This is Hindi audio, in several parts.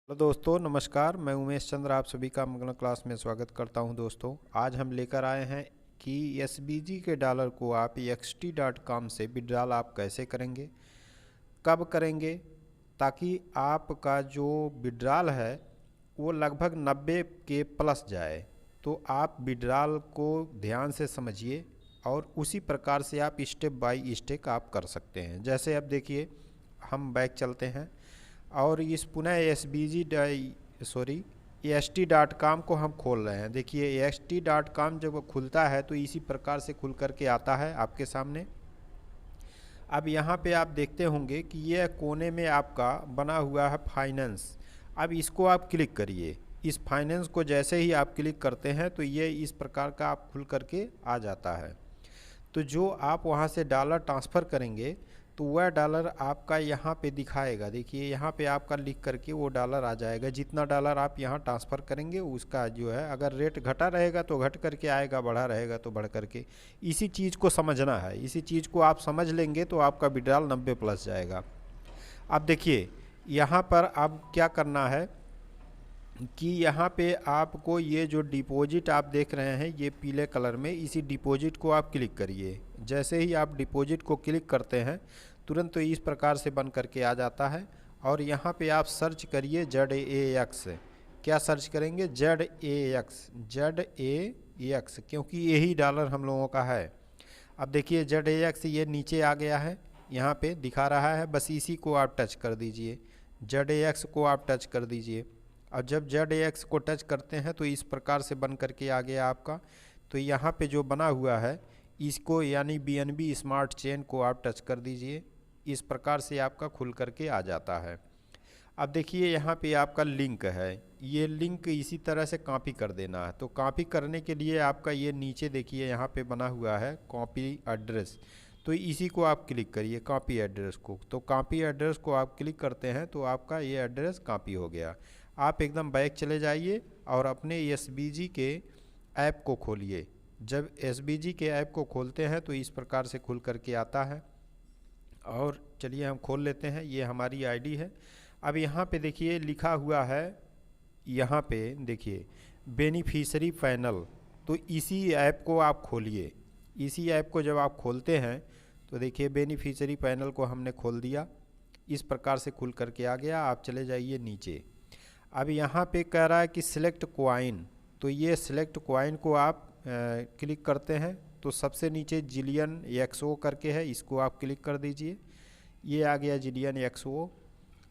हेलो दोस्तों, नमस्कार। मैं उमेश चंद्र आप सभी का मंगल क्लास में स्वागत करता हूं। दोस्तों, आज हम लेकर आए हैं कि एसबीजी के डॉलर को आप xt.com से विड्रॉल आप कैसे करेंगे, कब करेंगे, ताकि आपका जो विड्रॉल है वो लगभग 90 के प्लस जाए। तो आप विड्रॉल को ध्यान से समझिए और उसी प्रकार से आप स्टेप बाय स्टेप आप कर सकते हैं। जैसे अब देखिए, हम बैक चलते हैं और इस पुनः xt.com को हम खोल रहे हैं। देखिए, xt.com जब खुलता है तो इसी प्रकार से खुल करके आता है आपके सामने। अब यहाँ पे आप देखते होंगे कि यह कोने में आपका बना हुआ है फाइनेंस। अब इसको आप क्लिक करिए। इस फाइनेंस को जैसे ही आप क्लिक करते हैं तो ये इस प्रकार का आप खुल करके आ जाता है। तो जो आप वहाँ से डॉलर ट्रांसफ़र करेंगे तो वह डॉलर आपका यहाँ पे दिखाएगा। देखिए, यहाँ पे आपका लिख करके वो डॉलर आ जाएगा। जितना डॉलर आप यहाँ ट्रांसफ़र करेंगे उसका जो है, अगर रेट घटा रहेगा तो घट करके आएगा, बढ़ा रहेगा तो बढ़ करके। इसी चीज़ को समझना है। इसी चीज़ को आप समझ लेंगे तो आपका विड्रॉल 90 प्लस जाएगा। अब देखिए, यहाँ पर अब क्या करना है कि यहाँ पे आपको ये जो डिपॉजिट आप देख रहे हैं ये पीले कलर में, इसी डिपॉजिट को आप क्लिक करिए। जैसे ही आप डिपॉजिट को क्लिक करते हैं तुरंत तो इस प्रकार से बन करके आ जाता है। और यहाँ पे आप सर्च करिए ZAX। क्या सर्च करेंगे? ZAX, क्योंकि यही डॉलर हम लोगों का है। अब देखिए, ZAX ये नीचे आ गया है, यहाँ पे दिखा रहा है। बस इसी को आप टच कर दीजिए, ZAX को आप टच कर दीजिए। और जब ZAX को टच करते हैं तो इस प्रकार से बन करके आ गया आपका। तो यहाँ पे जो बना हुआ है इसको, यानी BNB स्मार्ट चेन को आप टच कर दीजिए। इस प्रकार से आपका खुल करके आ जाता है। अब देखिए, यहाँ पे आपका लिंक है, ये लिंक इसी तरह से कॉपी कर देना है। तो कॉपी करने के लिए आपका ये नीचे देखिए यहाँ पे बना हुआ है कॉपी एड्रेस। तो इसी को आप क्लिक करिए, कॉपी एड्रेस को। तो कॉपी एड्रेस को आप क्लिक करते हैं तो आपका ये एड्रेस कॉपी हो गया। आप एकदम बैक चले जाइए और अपने SBG के ऐप को खोलिए। जब SBG के ऐप को खोलते हैं तो इस प्रकार से खुल करके आता है। और चलिए हम खोल लेते हैं। ये हमारी आईडी है। अब यहाँ पे देखिए लिखा हुआ है, यहाँ पे देखिए बेनिफिशियरी पैनल। तो इसी ऐप को आप खोलिए। इसी ऐप को जब आप खोलते हैं तो देखिए बेनिफिशियरी पैनल को हमने खोल दिया। इस प्रकार से खुल करके आ गया। आप चले जाइए नीचे। अब यहाँ पे कह रहा है कि सिलेक्ट कॉइन। तो ये सिलेक्ट कॉइन को आप क्लिक करते हैं तो सबसे नीचे जिलियन XO करके है, इसको आप क्लिक कर दीजिए। ये आ गया जिलियन XO।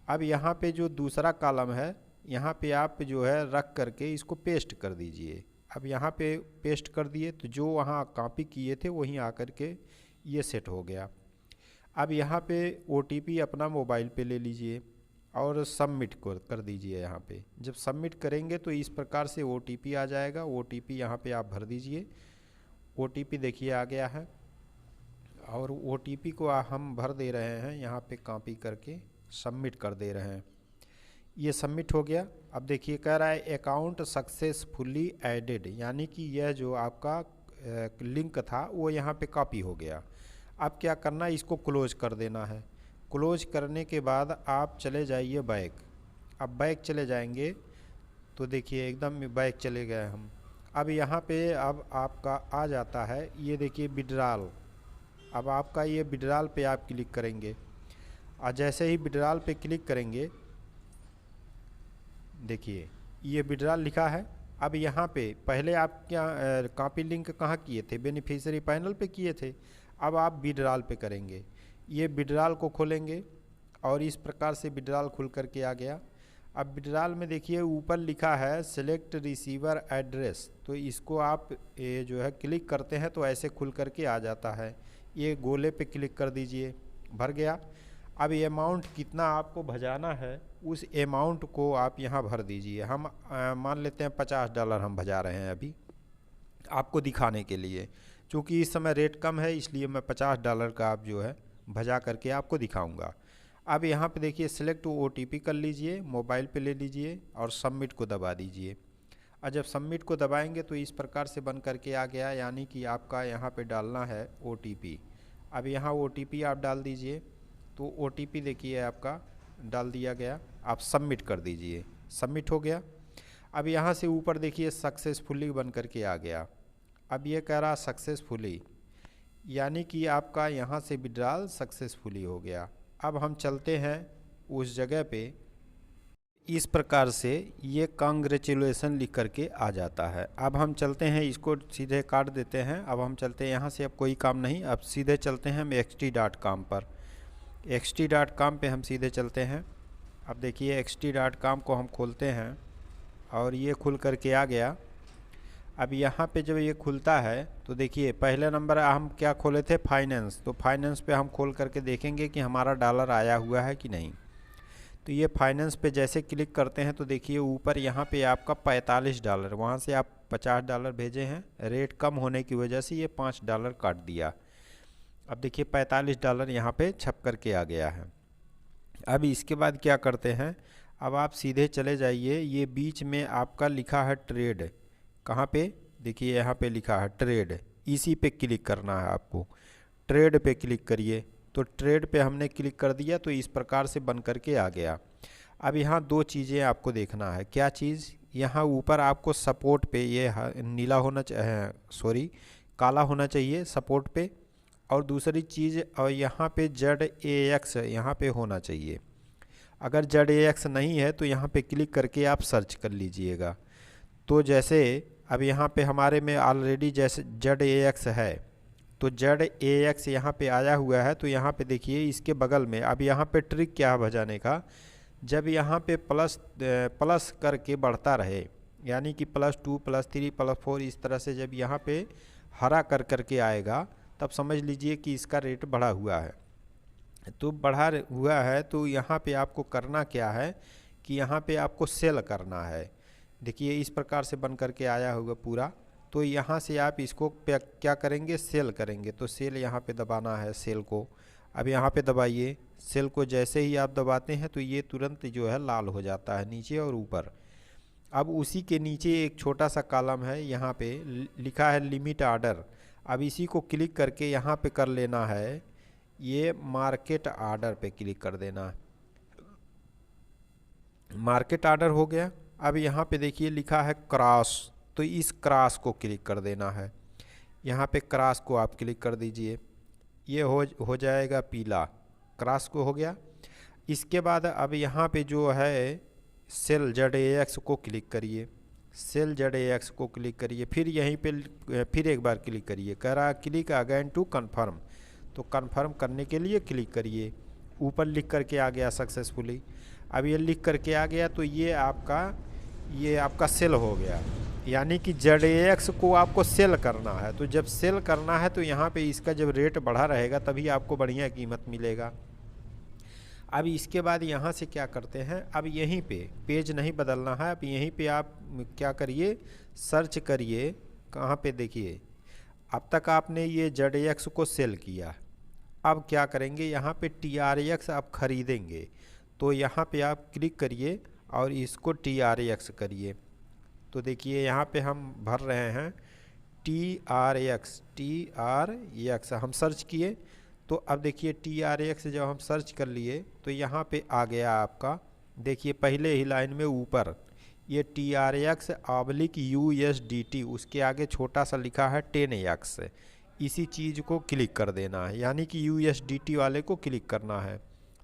अब यहाँ पे जो दूसरा कॉलम है यहाँ पे आप जो है रख करके इसको पेस्ट कर दीजिए। अब यहाँ पे पेस्ट कर दिए तो जो वहाँ कॉपी किए थे वहीं आकर के ये सेट हो गया। अब यहाँ पे OTP अपना मोबाइल पे ले लीजिए और सबमिट कर दीजिए। यहाँ पे जब सबमिट करेंगे तो इस प्रकार से OTP आ जाएगा। OTP यहाँ पे आप भर दीजिए। OTP देखिए आ गया है और OTP को हम भर दे रहे हैं, यहाँ पे कॉपी करके सबमिट कर दे रहे हैं। ये सबमिट हो गया। अब देखिए कह रहा है अकाउंट सक्सेसफुली एडेड, यानी कि यह जो आपका लिंक था वो यहाँ पे कॉपी हो गया। अब क्या करना है, इसको क्लोज कर देना है। क्लोज करने के बाद आप चले जाइए बैक। अब बैक चले जाएंगे तो देखिए एकदम बैक चले गए हम। अब यहाँ पे अब आपका आ जाता है, ये देखिए विड्रॉल। अब आपका ये विड्रॉल पे आप क्लिक करेंगे और जैसे ही विड्रॉल पे क्लिक करेंगे देखिए ये विड्रॉल लिखा है। अब यहाँ पे पहले आप क्या कॉपी लिंक कहाँ किए थे? बेनिफिशियरी पैनल पे किए थे। अब आप विड्रॉल पे करेंगे। ये विड्रॉल को खोलेंगे और इस प्रकार से विड्रॉल खुल करके आ गया। अब विड्रॉल में देखिए ऊपर लिखा है सिलेक्ट रिसीवर एड्रेस। तो इसको आप ये जो है क्लिक करते हैं तो ऐसे खुल करके आ जाता है। ये गोले पे क्लिक कर दीजिए, भर गया। अब ये अमाउंट कितना आपको भजाना है उस अमाउंट को आप यहाँ भर दीजिए। हम मान लेते हैं $50 हम भजा रहे हैं अभी आपको दिखाने के लिए। चूँकि इस समय रेट कम है इसलिए मैं $50 का आप जो है भजा करके आपको दिखाऊंगा। अब यहाँ पे देखिए सिलेक्ट OTP कर लीजिए, मोबाइल पे ले लीजिए और सबमिट को दबा दीजिए। और जब सबमिट को दबाएंगे तो इस प्रकार से बन करके आ गया, यानी कि आपका यहाँ पे डालना है OTP। अब यहाँ OTP आप डाल दीजिए। तो OTP देखिए आपका डाल दिया गया। आप सबमिट कर दीजिए। सबमिट हो गया। अब यहाँ से ऊपर देखिए सक्सेसफुली बन करके आ गया। अब ये कह रहा सक्सेसफुली, यानी कि आपका यहाँ से विड्रॉल सक्सेसफुली हो गया। अब हम चलते हैं उस जगह पे। इस प्रकार से ये कांग्रेचुलेसन लिख करके आ जाता है। अब हम चलते हैं, इसको सीधे काट देते हैं। अब हम चलते हैं यहाँ से, अब कोई काम नहीं, अब सीधे चलते हैं हम xt.com पर। xt.com पे हम सीधे चलते हैं। अब देखिए xt.com को हम खोलते हैं और ये खुल करके आ गया। अब यहाँ पे जब ये खुलता है तो देखिए पहले नंबर हम क्या खोले थे, फाइनेंस। तो फाइनेंस पे हम खोल करके देखेंगे कि हमारा डॉलर आया हुआ है कि नहीं। तो ये फाइनेंस पे जैसे क्लिक करते हैं तो देखिए ऊपर यहाँ पे आपका $45, वहाँ से आप $50 भेजे हैं, रेट कम होने की वजह से ये $5 काट दिया। अब देखिए $45 यहाँ पे छप करके आ गया है। अब इसके बाद क्या करते हैं, अब आप सीधे चले जाइए, ये बीच में आपका लिखा है ट्रेड। कहाँ पे, देखिए यहाँ पे लिखा है ट्रेड, इसी पे क्लिक करना है आपको। ट्रेड पे क्लिक करिए। तो ट्रेड पे हमने क्लिक कर दिया तो इस प्रकार से बन करके आ गया। अब यहाँ दो चीज़ें आपको देखना है। क्या चीज़, यहाँ ऊपर आपको सपोर्ट पे ये नीला होना चाहिए, सॉरी काला होना चाहिए सपोर्ट पे। और दूसरी चीज़, और यहाँ पे ZAX यहाँ पे होना चाहिए। अगर ZAX नहीं है तो यहाँ पे क्लिक करके आप सर्च कर लीजिएगा। तो जैसे अब यहाँ पे हमारे में ऑलरेडी जैसे ZAX है, तो ZAX यहाँ पे आया हुआ है। तो यहाँ पे देखिए इसके बगल में, अब यहाँ पे ट्रिक क्या है बजाने का, जब यहाँ पे प्लस करके बढ़ता रहे, यानी कि +2 +3 +4 इस तरह से जब यहाँ पे हरा कर करके आएगा, तब समझ लीजिए कि इसका रेट बढ़ा हुआ है। तो बढ़ा हुआ है तो यहाँ पे आपको करना क्या है कि यहाँ पे आपको सेल करना है। देखिए इस प्रकार से बन करके आया होगा पूरा। तो यहाँ से आप इसको क्या करेंगे, सेल करेंगे। तो सेल यहाँ पे दबाना है, सेल को। अब यहाँ पे दबाइए, सेल को जैसे ही आप दबाते हैं तो ये तुरंत जो है लाल हो जाता है नीचे और ऊपर। अब उसी के नीचे एक छोटा सा कॉलम है, यहाँ पे लिखा है लिमिट ऑर्डर। अब इसी को क्लिक करके यहाँ पे कर लेना है, ये मार्केट ऑर्डर पे क्लिक कर देना। मार्केट ऑर्डर हो गया। अब यहाँ पे देखिए लिखा है क्रॉस, तो इस क्रॉस को क्लिक कर देना है। यहाँ पे क्रॉस को आप क्लिक कर दीजिए, ये हो जाएगा पीला, क्रॉस को हो गया। इसके बाद अब यहाँ पे जो है सेल ZAX को क्लिक करिए, सेल ZAX को क्लिक करिए। फिर यहीं पे फिर एक बार क्लिक करिए, कह रहा क्लिक अगेन टू कन्फर्म। तो कन्फर्म करने के लिए क्लिक करिए। ऊपर लिख करके आ गया सक्सेसफुली। अब ये लिख करके आ गया तो ये आपका सेल हो गया, यानी कि ZAX को आपको सेल करना है। तो जब सेल करना है तो यहाँ पे इसका जब रेट बढ़ा रहेगा तभी आपको बढ़िया कीमत मिलेगा। अब इसके बाद यहाँ से क्या करते हैं, अब यहीं पे पेज नहीं बदलना है। अब यहीं पे आप क्या करिए, सर्च करिए। कहाँ पे, देखिए अब तक आपने ये ZAX को सेल किया। अब क्या करेंगे, यहाँ पे TRX आप ख़रीदेंगे। तो यहाँ पे आप क्लिक करिए और इसको TRX करिए। तो देखिए यहाँ पे हम भर रहे हैं TRX हम सर्च किए। तो अब देखिए TRX जब हम सर्च कर लिए तो यहाँ पे आ गया आपका, देखिए पहले ही लाइन में ऊपर ये TRX/USDT, उसके आगे छोटा सा लिखा है 10x। इसी चीज़ को क्लिक कर देना है, यानी कि USDT वाले को क्लिक करना है।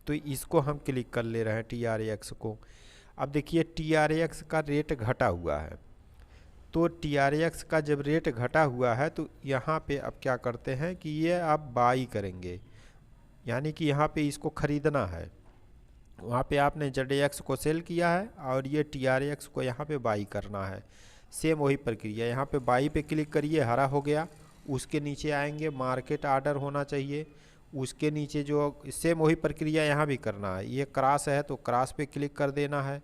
तो इसको हम क्लिक कर ले रहे हैं TRX को। अब देखिए TRX का रेट घटा हुआ है। तो TRX का जब रेट घटा हुआ है तो यहाँ पे अब क्या करते हैं कि ये आप बाई करेंगे, यानी कि यहाँ पे इसको ख़रीदना है। वहाँ पे आपने ZAX को सेल किया है और ये TRX को यहाँ पे बाई करना है। सेम वही प्रक्रिया, यहाँ पे बाई पे क्लिक करिए, हरा हो गया। उसके नीचे आएंगे, मार्केट ऑर्डर होना चाहिए। उसके नीचे जो सेम वही प्रक्रिया यहाँ भी करना है। ये क्रॉस है तो क्रॉस पे क्लिक कर देना है,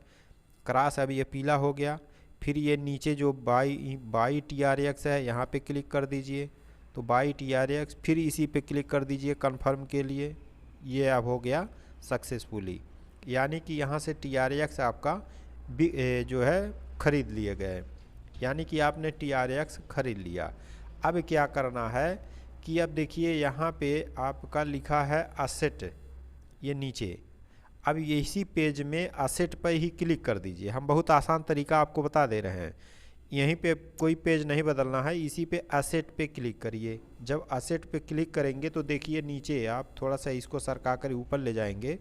क्रॉस अब ये पीला हो गया। फिर ये नीचे जो बाई TRX है यहाँ पे क्लिक कर दीजिए। तो बाई TRX, फिर इसी पे क्लिक कर दीजिए कन्फर्म के लिए। ये अब हो गया सक्सेसफुली, यानी कि यहाँ से TRX आपका जो है ख़रीद लिए गए, यानी कि आपने TRX ख़रीद लिया। अब क्या करना है कि अब देखिए यहाँ पे आपका लिखा है असेट, ये नीचे। अब इसी पेज में असेट पर ही क्लिक कर दीजिए। हम बहुत आसान तरीका आपको बता दे रहे हैं। यहीं पे कोई पेज नहीं बदलना है, इसी पे असेट पे क्लिक करिए। जब असेट पे क्लिक करेंगे तो देखिए नीचे आप थोड़ा सा इसको सरका कर ऊपर ले जाएंगे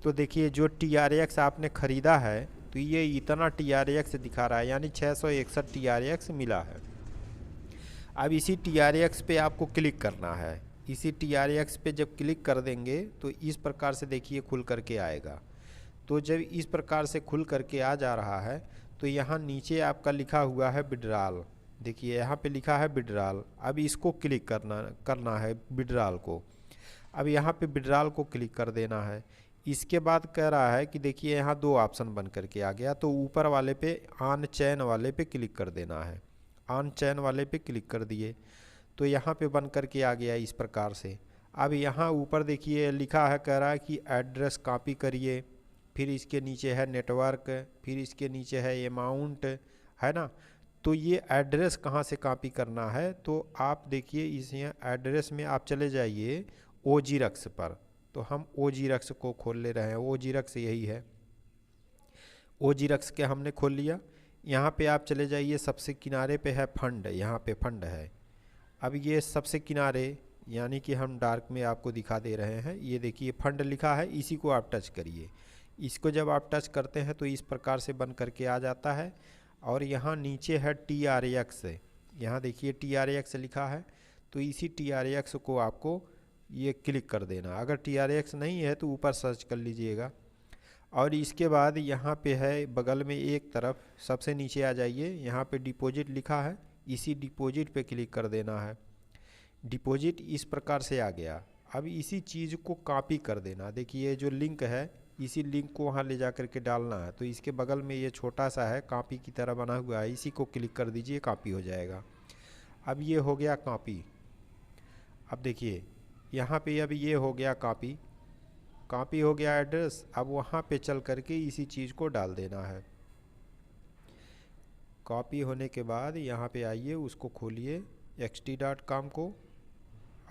तो देखिए जो TRX आपने ख़रीदा है तो ये इतना TRX दिखा रहा है, यानी 661 TRX मिला है। अब इसी TRX पे आपको क्लिक करना है। इसी TRX पे जब क्लिक कर देंगे तो इस प्रकार से देखिए खुल करके आएगा। तो जब इस प्रकार से खुल करके आ जा रहा है तो यहाँ नीचे आपका लिखा हुआ है विड्रॉल। देखिए यहाँ पे लिखा है विड्रॉल। अब इसको क्लिक करना है विड्रॉल को। अब यहाँ पे विड्रॉल को क्लिक कर देना है। इसके बाद कह रहा है कि देखिए यहाँ दो ऑप्शन बन करके आ गया, तो ऊपर वाले पे ऑन चेन वाले पे क्लिक कर देना है। ऑन चेन वाले पे क्लिक कर दिए तो यहाँ पे बन करके आ गया इस प्रकार से। अब यहाँ ऊपर देखिए लिखा है, कह रहा है कि एड्रेस कॉपी करिए, फिर इसके नीचे है नेटवर्क, फिर इसके नीचे है अमाउंट, है ना। तो ये एड्रेस कहाँ से कॉपी करना है, तो आप देखिए इस यहाँ एड्रेस में आप चले जाइए OGRX पर। तो हम OGRX को खोल ले रहे हैं। OGRX यही है, OGRX के हमने खोल लिया। यहाँ पे आप चले जाइए, सबसे किनारे पे है फंड, यहाँ पे फंड है। अब ये सबसे किनारे यानी कि हम डार्क में आपको दिखा दे रहे हैं, ये देखिए फंड लिखा है, इसी को आप टच करिए। इसको जब आप टच करते हैं तो इस प्रकार से बन करके आ जाता है। और यहाँ नीचे है TRX, यहाँ देखिए TRX लिखा है, तो इसी TRX को आपको ये क्लिक कर देना। अगर TRX नहीं है तो ऊपर सर्च कर लीजिएगा। और इसके बाद यहाँ पे है बगल में एक तरफ, सबसे नीचे आ जाइए, यहाँ पे डिपॉजिट लिखा है, इसी डिपॉजिट पे क्लिक कर देना है। डिपॉजिट इस प्रकार से आ गया। अब इसी चीज़ को कॉपी कर देना। देखिए जो लिंक है, इसी लिंक को वहाँ ले जा कर के डालना है। तो इसके बगल में ये छोटा सा है, कॉपी की तरह बना हुआ है, इसी को क्लिक कर दीजिए, कॉपी हो जाएगा। अब ये हो गया कॉपी। अब देखिए यहाँ पे अब ये हो गया कॉपी, कॉपी हो गया एड्रेस। अब वहाँ पे चल करके इसी चीज़ को डाल देना है। कॉपी होने के बाद यहाँ पे आइए, उसको खोलिए xt.com को,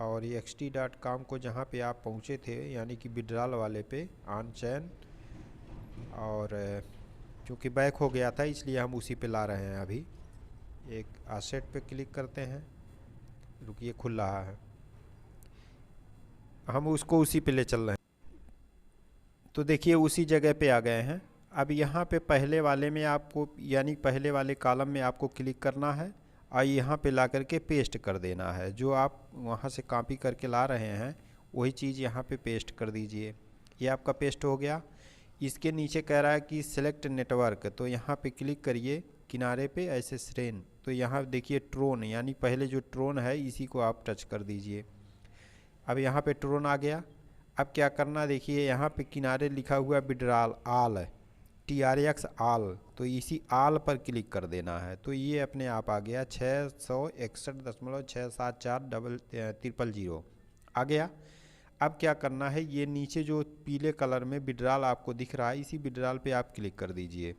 और ये xt.com को जहाँ पे आप पहुँचे थे यानी कि विड्रॉल वाले पे ऑन चेन, और क्योंकि बैक हो गया था इसलिए हम उसी पे ला रहे हैं। अभी एक एसेट पे क्लिक करते हैं, रुकिए खुल रहा है, हम उसको उसी पे ले चल रहे हैं। तो देखिए उसी जगह पे आ गए हैं। अब यहाँ पे पहले वाले में आपको, यानी पहले वाले कॉलम में आपको क्लिक करना है और यहाँ पे ला करके पेस्ट कर देना है। जो आप वहाँ से कॉपी करके ला रहे हैं वही चीज़ यहाँ पे पेस्ट कर दीजिए। ये आपका पेस्ट हो गया। इसके नीचे कह रहा है कि सिलेक्ट नेटवर्क, तो यहाँ पे क्लिक करिए किनारे पे ऐसे श्रेण, तो यहाँ देखिए ट्रोन, यानी पहले जो ट्रोन है इसी को आप टच कर दीजिए। अब यहाँ पे ट्रोन आ गया। अब क्या करना, देखिए यहाँ पे किनारे लिखा हुआ है विड्रॉल ऑल, TRX ऑल, तो इसी ऑल पर क्लिक कर देना है। तो ये अपने आप आ गया 661.674 आ गया। अब क्या करना है, ये नीचे जो पीले कलर में विड्रॉल आपको दिख रहा है, इसी विड्रॉल पे आप क्लिक कर दीजिए।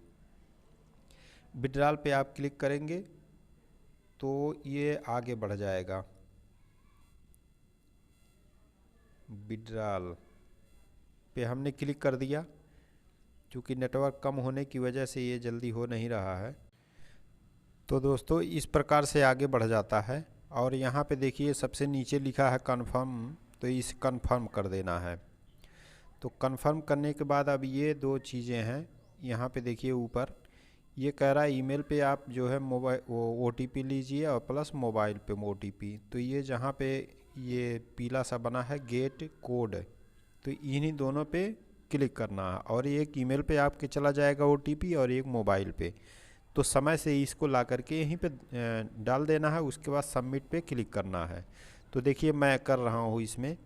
विड्रॉल पे आप क्लिक करेंगे तो ये आगे बढ़ जाएगा। विड्रॉल पे हमने क्लिक कर दिया, क्योंकि नेटवर्क कम होने की वजह से ये जल्दी हो नहीं रहा है। तो दोस्तों इस प्रकार से आगे बढ़ जाता है। और यहाँ पे देखिए सबसे नीचे लिखा है कन्फर्म, तो इस कन्फर्म कर देना है। तो कन्फर्म करने के बाद अब ये दो चीज़ें हैं, यहाँ पे देखिए ऊपर ये कह रहा है ईमेल पे आप जो है मोबाइल OTP लीजिए और प्लस मोबाइल पे OTP। तो ये जहाँ पे ये पीला सा बना है गेट कोड, तो इन्हीं दोनों पे क्लिक करना है। और एक ईमेल पे आपके चला जाएगा OTP और एक मोबाइल पे। तो समय से इसको ला करके यहीं पे डाल देना है। उसके बाद सबमिट पे क्लिक करना है। तो देखिए मैं कर रहा हूँ इसमें।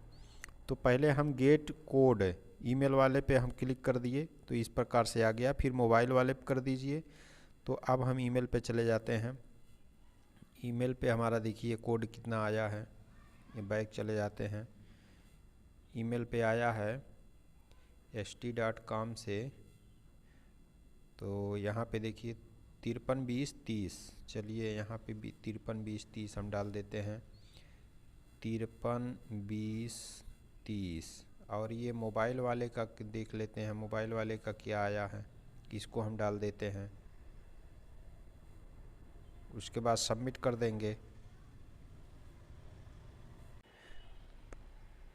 तो पहले हम गेट कोड ईमेल वाले पे हम क्लिक कर दिए, तो इस प्रकार से आ गया। फिर मोबाइल वाले पे कर दीजिए। तो अब हम ईमेल पे चले जाते हैं। ईमेल पे हमारा देखिए कोड कितना आया है, ये बैक चले जाते हैं। ईमेल पे आया है st.com से, तो यहाँ पे देखिए 532030, चलिए यहाँ पे 532030 हम डाल देते हैं। 532030 और ये मोबाइल वाले का देख लेते हैं, मोबाइल वाले का क्या आया है, इसको हम डाल देते हैं। उसके बाद सबमिट कर देंगे।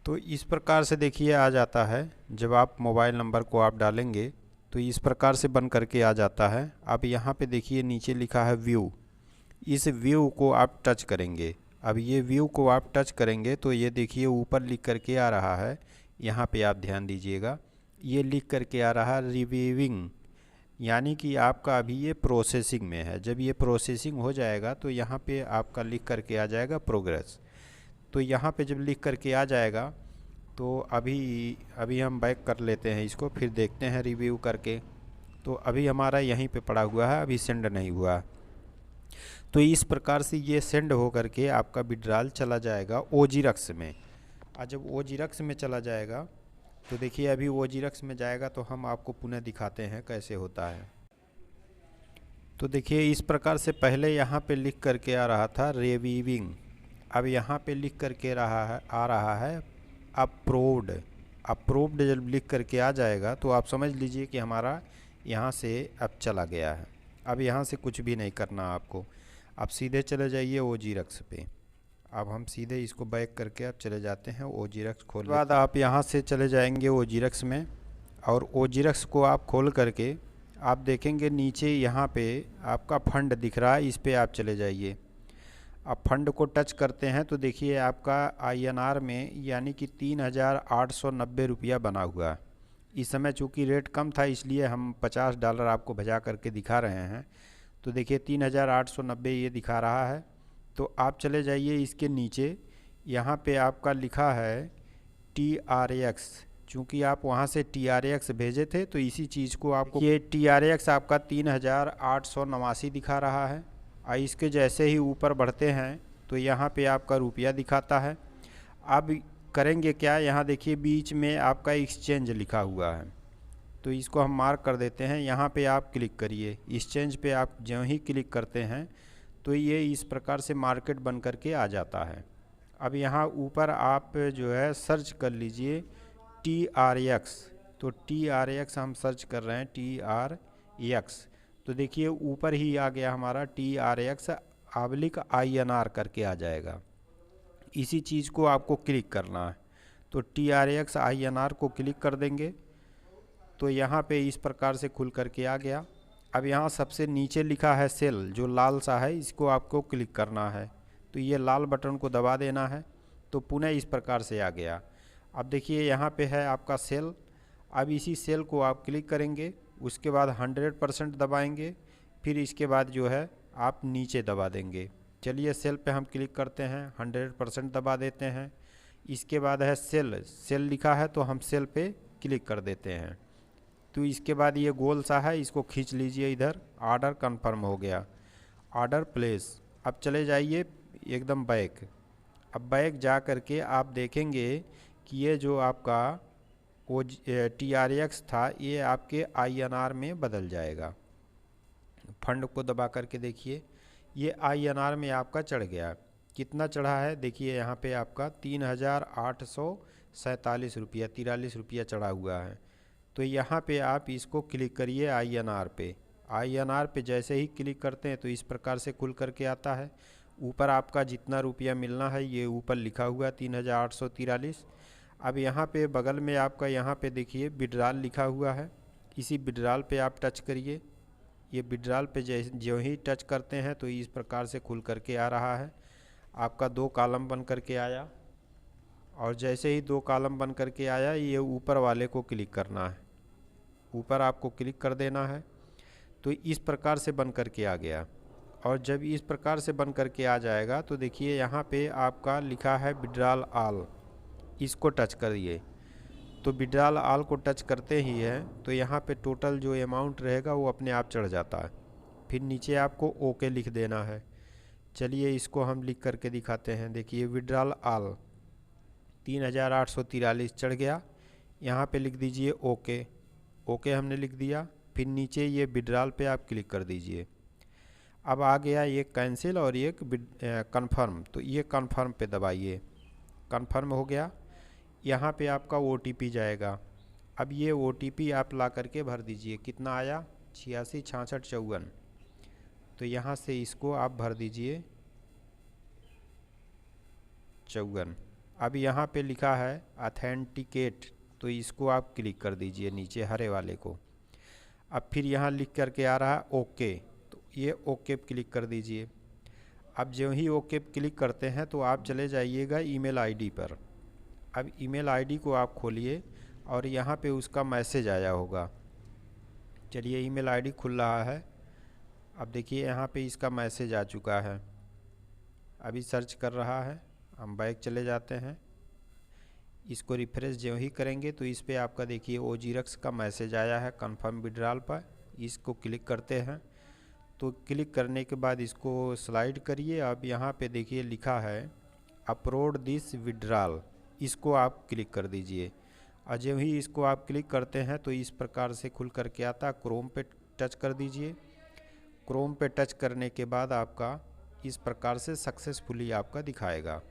तो इस प्रकार से देखिए आ जाता है। जब आप मोबाइल नंबर को आप डालेंगे तो इस प्रकार से बन करके आ जाता है। अब यहाँ पे देखिए नीचे लिखा है व्यू, इस व्यू को आप टच करेंगे। अब ये व्यू को आप टच करेंगे तो ये देखिए ऊपर लिख करके आ रहा है, यहाँ पे आप ध्यान दीजिएगा, ये लिख करके आ रहा है रिव्यूइंग, यानी कि आपका अभी ये प्रोसेसिंग में है। जब ये प्रोसेसिंग हो जाएगा तो यहाँ पे आपका लिख करके आ जाएगा प्रोग्रेस। तो यहाँ पे जब लिख करके आ जाएगा तो अभी हम बैक कर लेते हैं इसको, फिर देखते हैं रिव्यू करके। तो अभी हमारा यहीं पे पड़ा हुआ है, अभी सेंड नहीं हुआ। तो इस प्रकार से ये सेंड हो करके आपका विड्रॉल चला जाएगा ओजीरक्स में। और जब ओजीरक्स में चला जाएगा तो देखिए अभी ओजीरक्स में जाएगा तो हम आपको पुनः दिखाते हैं कैसे होता है। तो देखिए इस प्रकार से पहले यहाँ पे लिख करके आ रहा था रिव्यूइंग, अब यहाँ पे लिख करके आ रहा है अप्रूव्ड। अप्रूव्ड जब लिख करके आ जाएगा तो आप समझ लीजिए कि हमारा यहाँ से अब चला गया है। अब यहाँ से कुछ भी नहीं करना आपको, आप सीधे चले जाइए ओजीरक्स पे। अब हम सीधे इसको बैक करके अब चले जाते हैं ओजीरक्स खोल। बाद आप यहाँ से चले जाएंगे ओजीरक्स में, और ओजीरक्स को आप खोल करके आप देखेंगे नीचे यहाँ पे आपका फंड दिख रहा है, इस पे आप चले जाइए। अब फंड को टच करते हैं तो देखिए आपका INR में यानी कि 3,890 रुपया बना हुआ। इस समय चूँकि रेट कम था इसलिए हम $50 आपको भजा करके दिखा रहे हैं। तो देखिए 3,890 ये दिखा रहा है। तो आप चले जाइए इसके नीचे, यहाँ पे आपका लिखा है TRX। चूँकि आप वहाँ से TRX भेजे थे तो इसी चीज़ को आपको, ये TRX आपका 3,889 दिखा रहा है। और इसके जैसे ही ऊपर बढ़ते हैं तो यहाँ पे आपका रुपया दिखाता है। अब करेंगे क्या, यहाँ देखिए बीच में आपका एक्सचेंज लिखा हुआ है, तो इसको हम मार्क कर देते हैं। यहाँ पे आप क्लिक करिए, एक्सचेंज पे आप जो ही क्लिक करते हैं तो ये इस प्रकार से मार्केट बन करके आ जाता है। अब यहाँ ऊपर आप जो है सर्च कर लीजिए TRX। तो TRX हम सर्च कर रहे हैं, TRX। तो देखिए ऊपर ही आ गया हमारा TRX /INR करके आ जाएगा। इसी चीज़ को आपको क्लिक करना है, तो TRX INR को क्लिक कर देंगे तो यहाँ पे इस प्रकार से खुल करके आ गया। अब यहाँ सबसे नीचे लिखा है सेल, जो लाल सा है, इसको आपको क्लिक करना है। तो ये लाल बटन को दबा देना है तो पुनः इस प्रकार से आ गया। अब देखिए यहाँ पे है आपका सेल। अब इसी सेल को आप क्लिक करेंगे, उसके बाद 100% दबाएंगे, फिर इसके बाद जो है आप नीचे दबा देंगे। चलिए सेल पे हम क्लिक करते हैं, 100% दबा देते हैं। इसके बाद है सेल, सेल लिखा है तो हम सेल पे क्लिक कर देते हैं। तो इसके बाद ये गोल सा है, इसको खींच लीजिए इधर। ऑर्डर कंफर्म हो गया, ऑर्डर प्लेस। अब चले जाइए एकदम बैक। अब बैक जा करके आप देखेंगे कि ये जो आपका वो TRX था ये आपके INR में बदल जाएगा। फंड को दबा करके देखिए ये INR में आपका चढ़ गया। कितना चढ़ा है देखिए, यहाँ पे आपका 3,847 रुपया 43 रुपया चढ़ा हुआ है। तो यहाँ पे आप इसको क्लिक करिए INR पे। INR पे जैसे ही क्लिक करते हैं तो इस प्रकार से खुल करके आता है। ऊपर आपका जितना रुपया मिलना है ये ऊपर लिखा हुआ है 3,843। अब यहाँ पे बगल में आपका यहाँ पे देखिए विड्रॉल लिखा हुआ है, इसी विड्रॉल पे आप टच करिए। ये विड्रॉल पे जो ही टच करते हैं तो इस प्रकार से खुल करके आ रहा है। आपका 2 कॉलम बन करके आया, और जैसे ही 2 कॉलम बन करके आया ये ऊपर वाले को क्लिक करना है, ऊपर आपको क्लिक कर देना है। तो इस प्रकार से बन करके आ गया। और जब इस प्रकार से बन करके आ जाएगा तो देखिए यहाँ पे आपका लिखा है विड्रॉल ऑल, इसको टच करिए। तो विड्रॉल ऑल को टच करते ही है तो यहाँ पे टोटल जो अमाउंट रहेगा वो अपने आप चढ़ जाता है। फिर नीचे आपको ओके लिख देना है। चलिए इसको हम लिख करके दिखाते हैं। देखिए विड्रॉल ऑल 3,843 चढ़ गया, यहाँ पे लिख दीजिए ओके। ओके हमने लिख दिया, फिर नीचे ये विड्रॉल पे आप क्लिक कर दीजिए। अब आ गया ये कैंसिल और ये कंफर्म, तो ये कंफर्म पे दबाइए। कंफर्म हो गया। यहाँ पे आपका OTP जाएगा। अब ये OTP आप ला करके भर दीजिए। कितना आया? 86 66 54। तो यहाँ से इसको आप भर दीजिए 54। अब यहाँ पे लिखा है ऑथेंटिकेट, तो इसको आप क्लिक कर दीजिए नीचे हरे वाले को। अब फिर यहाँ लिख करके आ रहा है ओके, तो ये ओके क्लिक कर दीजिए। अब जो ही ओके क्लिक करते हैं तो आप चले जाइएगा ईमेल आईडी पर। अब ईमेल आईडी को आप खोलिए और यहाँ पे उसका मैसेज आया होगा। चलिए ईमेल आईडी खुल रहा है। अब देखिए यहाँ पे इसका मैसेज आ चुका है, अभी सर्च कर रहा है। हम बैक चले जाते हैं, इसको रिफ्रेश जो ही करेंगे तो इस पे आपका देखिए OGRX का मैसेज आया है कंफर्म विड्रॉल पर। इसको क्लिक करते हैं, तो क्लिक करने के बाद इसको स्लाइड करिए। अब यहाँ पे देखिए लिखा है अपलोड दिस विड्रॉल, इसको आप क्लिक कर दीजिए। और जब ही इसको आप क्लिक करते हैं तो इस प्रकार से खुल करके आता। क्रोम पे टच कर दीजिए। क्रोम पे टच करने के बाद आपका इस प्रकार से सक्सेसफुली आपका दिखाएगा।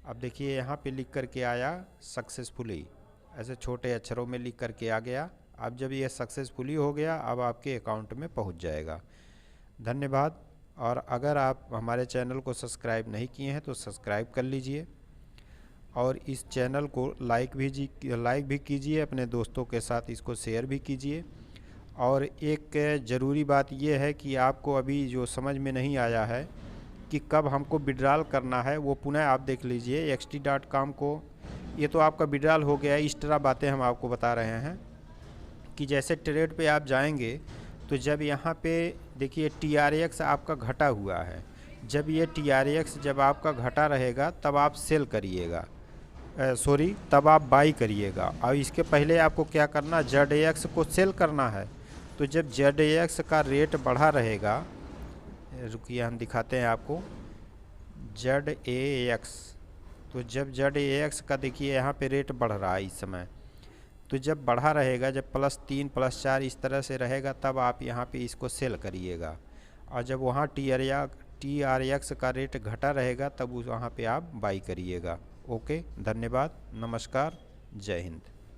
अब देखिए यहाँ पे लिख करके आया सक्सेसफुली, ऐसे छोटे अक्षरों में लिख करके आ गया। अब जब ये सक्सेसफुली हो गया, अब आपके अकाउंट में पहुँच जाएगा। धन्यवाद। और अगर आप हमारे चैनल को सब्सक्राइब नहीं किए हैं तो सब्सक्राइब कर लीजिए और इस चैनल को लाइक भी कीजिए, अपने दोस्तों के साथ इसको शेयर भी कीजिए। और एक ज़रूरी बात यह है कि आपको अभी जो समझ में नहीं आया है कि कब हमको विड्रॉल करना है, वो पुनः आप देख लीजिए xt.com को। ये तो आपका विड्रॉल हो गया। इस तरह बातें हम आपको बता रहे हैं कि जैसे ट्रेड पे आप जाएंगे तो जब यहाँ पे देखिए TRX आपका घटा हुआ है, जब ये TRX जब आपका घटा रहेगा तब आप सेल करिएगा, तब आप बाई करिएगा। और इसके पहले आपको क्या करना, ZAX को सेल करना है। तो जब ZAX का रेट बढ़ा रहेगा, रुकिए हम दिखाते हैं आपको ZAX। तो जब ZAX का देखिए यहाँ पे रेट बढ़ रहा है इस समय, तो जब बढ़ा रहेगा, जब +3 +4 इस तरह से रहेगा, तब आप यहाँ पे इसको सेल करिएगा। और जब वहाँ TRX का रेट घटा रहेगा तब वहाँ पे आप बाई करिएगा। ओके, धन्यवाद, नमस्कार, जय हिंद।